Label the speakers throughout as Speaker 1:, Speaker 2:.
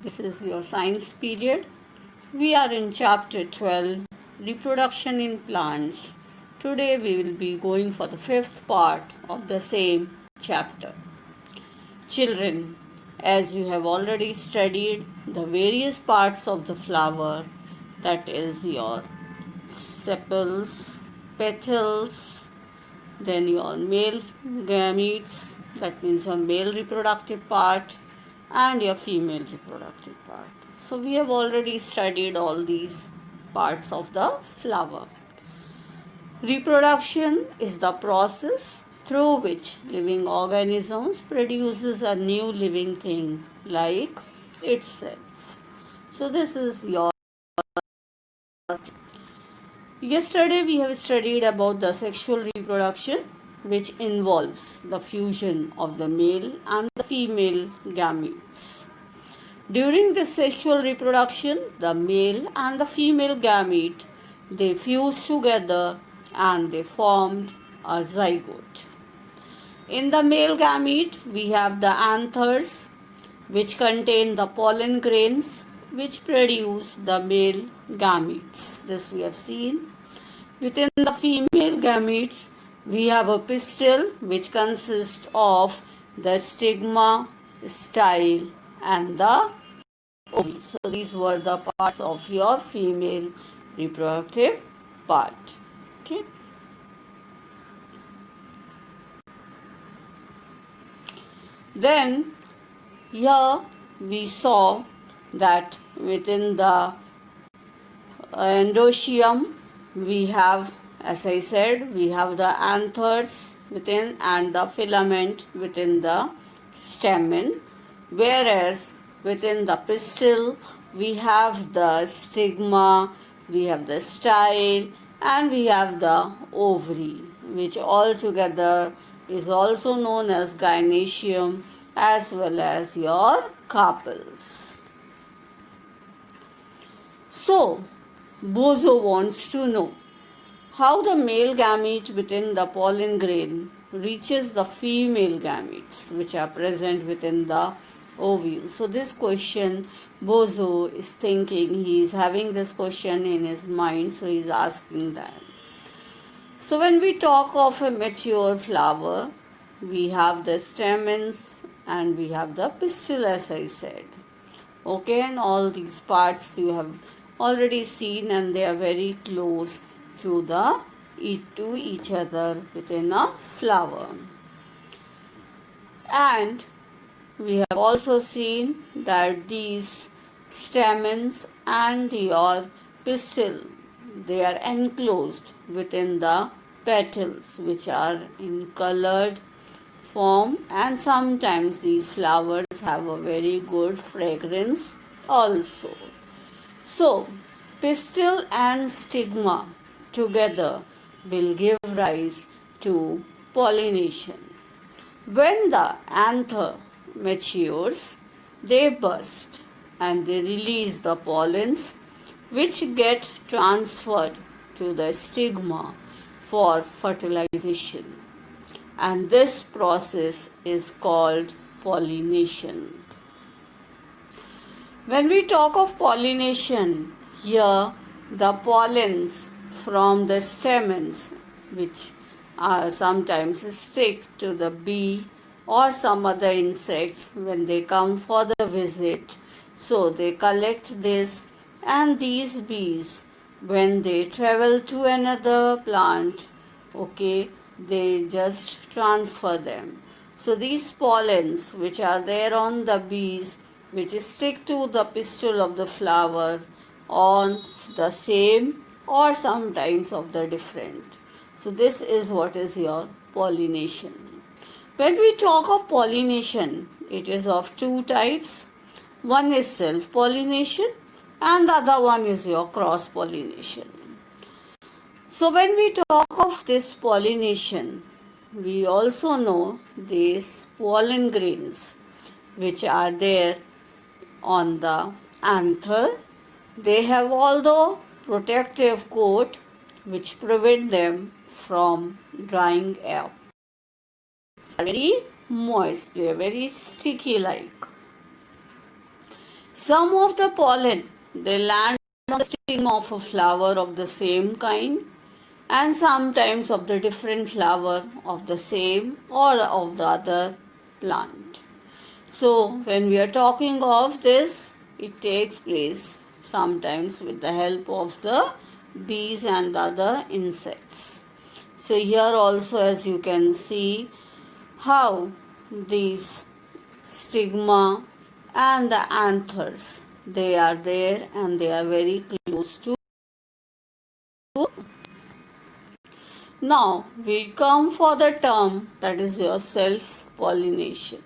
Speaker 1: This is your science period. We are in chapter 12, Reproduction in Plants. Today we will be going for the fifth part of the same chapter. Children, as you have already studied the various parts of the flower, that is your sepals, petals, then your male gametes, that means your male reproductive part, and your female reproductive part. So we have already studied all these parts of the flower. Reproduction is the process through which living organisms produces a new living thing like itself. So this is your. Yesterday we have studied about the sexual reproduction, which involves the fusion of the male and the female gametes. During this sexual reproduction, the male and the female gamete, they fused together and they formed a zygote. In the male gamete, we have the anthers, which contain the pollen grains which produce the male gametes. This we have seen. Within the female gametes, we have a pistil which consists of the stigma, style, and the ovary. So these were the parts of your female reproductive part. Okay. Then here we saw that within the endoecium we have, as I said, we have the anthers within and the filament within the stamen, whereas within the pistil we have the stigma, we have the style, and we have the ovary, which altogether is also known as gynoecium as well as your carpels. So, Bozo wants to know how the male gamete within the pollen grain reaches the female gametes which are present within the ovule. So this question, Bozo is thinking, he is having this question in his mind, so he is asking that. So when we talk of a mature flower, we have the stamens and we have the pistil, as I said. Okay, and all these parts you have already seen, and they are very close to each other within a flower. And we have also seen that these stamens and your pistil, they are enclosed within the petals, which are in colored form, and sometimes these flowers have a very good fragrance also. So, pistil and stigma together will give rise to pollination. When the anther matures, they burst and they release the pollens which get transferred to the stigma for fertilization. And this process is called pollination. When we talk of pollination, here the pollens from the stamens, which sometimes stick to the bee or some other insects when they come for the visit. So they collect this, and these bees, when they travel to another plant, okay, they just transfer them. So these pollens which are there on the bees, which stick to the pistil of the flower on the same or sometimes of the different. So this is what is your pollination. When we talk of pollination, it is of two types. One is self-pollination and the other one is your cross-pollination. So when we talk of this pollination, we also know these pollen grains which are there on the anther. They have although protective coat which prevent them from drying up. Very moist, they are very sticky like. Some of the pollen, they land on the stigma of a flower of the same kind, and sometimes of the different flower of the same or of the other plant. So when we are talking of this, it takes place sometimes with the help of the bees and other insects. So here also, as you can see, how these stigma and the anthers, they are there and they are very close to. Now we come for the term that is your self pollination.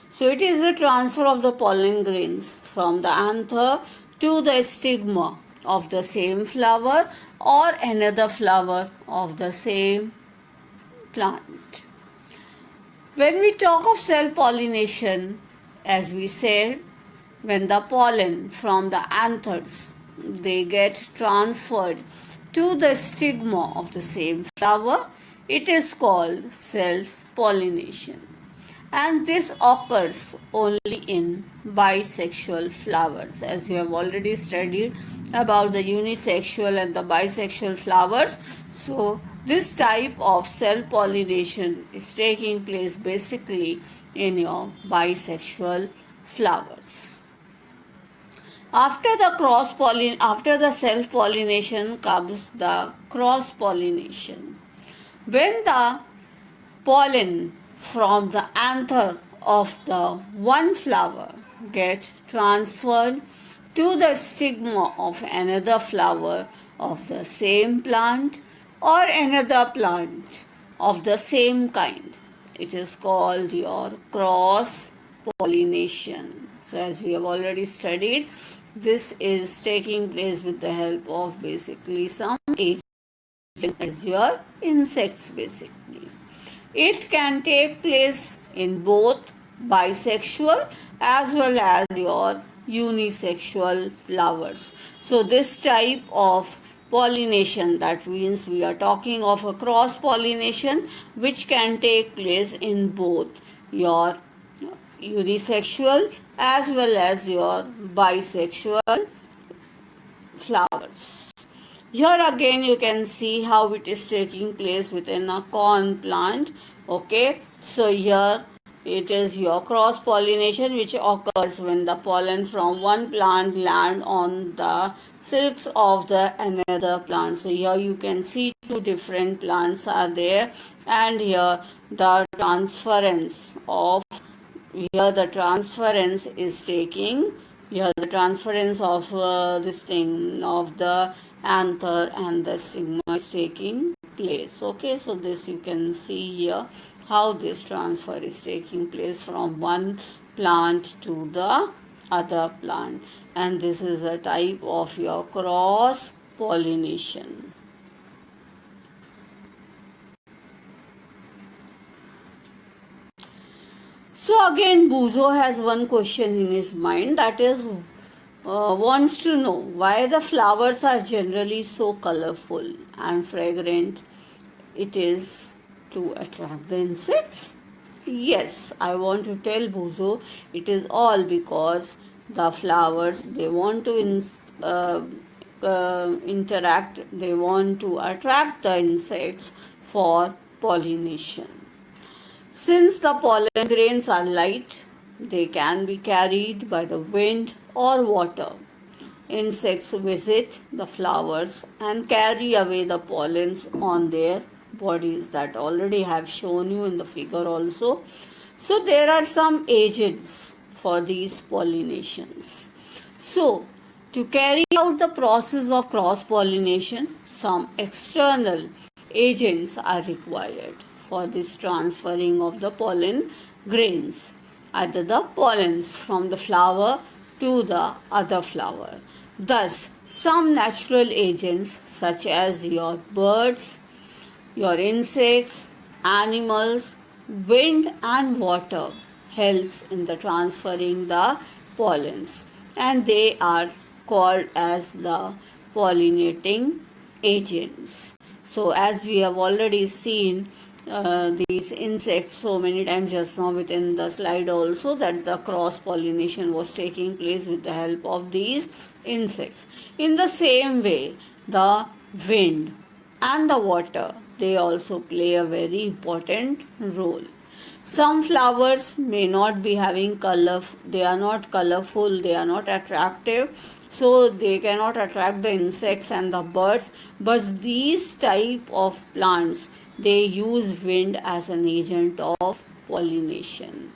Speaker 1: So it is the transfer of the pollen grains from the anther to the stigma of the same flower or another flower of the same plant. When we talk of self pollination, as we said, when the pollen from the anthers, they get transferred to the stigma of the same flower, it is called self pollination, and this occurs only in bisexual flowers. As you have already studied about the unisexual and the bisexual flowers, so this type of self pollination is taking place basically in your bisexual flowers. After the self pollination comes the cross pollination. When the pollen from the anther of the one flower get transferred to the stigma of another flower of the same plant or another plant of the same kind, it is called your cross pollination. So as we have already studied, this is taking place with the help of basically some agent as your insects basically. It can take place in both bisexual as well as your unisexual flowers. So this type of pollination, that means we are talking of a cross pollination which can take place in both your unisexual as well as your bisexual flowers. Here again you can see how it is taking place within a corn plant. Okay, so here it is your cross pollination which occurs when the pollen from one plant land on the silks of the another plant. So here you can see two different plants are there, and here the transference of is taking, here the transference of this thing of the anther and the stigma is taking place. Okay, so this you can see here how this transfer is taking place from one plant to the other plant, and this is a type of your cross pollination. So again, Buzo has one question in his mind, that is, wants to know why the flowers are generally so colorful and fragrant. It is to attract the insects. Yes, I want to tell Buzo, it is all because the flowers, they want to interact, they want to attract the insects for pollination. Since the pollen grains are light, they can be carried by the wind or water. Insects visit the flowers and carry away the pollens on their bodies, that already have shown you in the figure also. So there are some agents for these pollinations. So to carry out the process of cross pollination, some external agents are required for this transferring of the pollen grains, either the pollens from the flower to the other flower. Thus, some natural agents such as your birds, your insects, animals, wind and water helps in the transferring the pollens, and they are called as the pollinating agents. So as we have already seen, these insects so many times just now within the slide also, that the cross pollination was taking place with the help of these insects. In the same way, the wind and the water, they also play a very important role. Some flowers may not be having color, they are not colorful, they are not attractive, so they cannot attract the insects and the birds. But these type of plants, they use wind as an agent of pollination.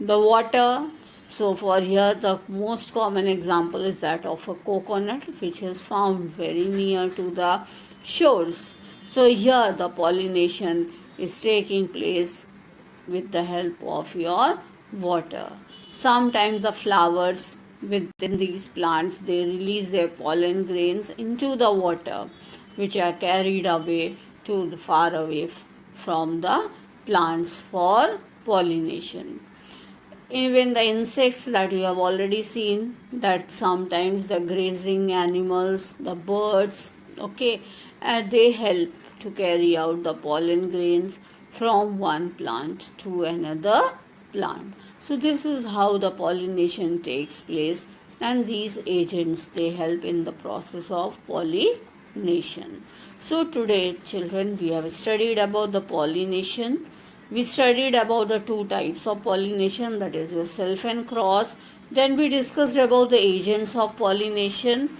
Speaker 1: The water, so for here the most common example is that of a coconut, which is found very near to the shores. So here the pollination is taking place with the help of your water. Sometimes the flowers within these plants, they release their pollen grains into the water, which are carried away to the far away from the plants for pollination. Even the insects that you have already seen, that sometimes the grazing animals, the birds, okay, and they help to carry out the pollen grains from one plant to another plant. So this is how the pollination takes place, and these agents, they help in the process of pollination. So today children, we have studied about the pollination. We studied about the two types of pollination, that is your self and cross. Then we discussed about the agents of pollination.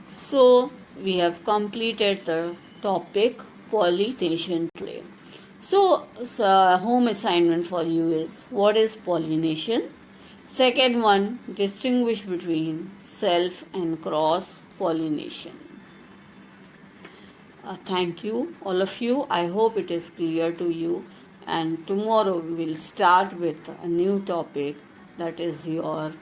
Speaker 1: So we have completed the topic pollination today. So, home assignment for you is, what is pollination? Second one, distinguish between self and cross pollination. Thank you, all of you. I hope it is clear to you. And tomorrow we will start with a new topic, that is your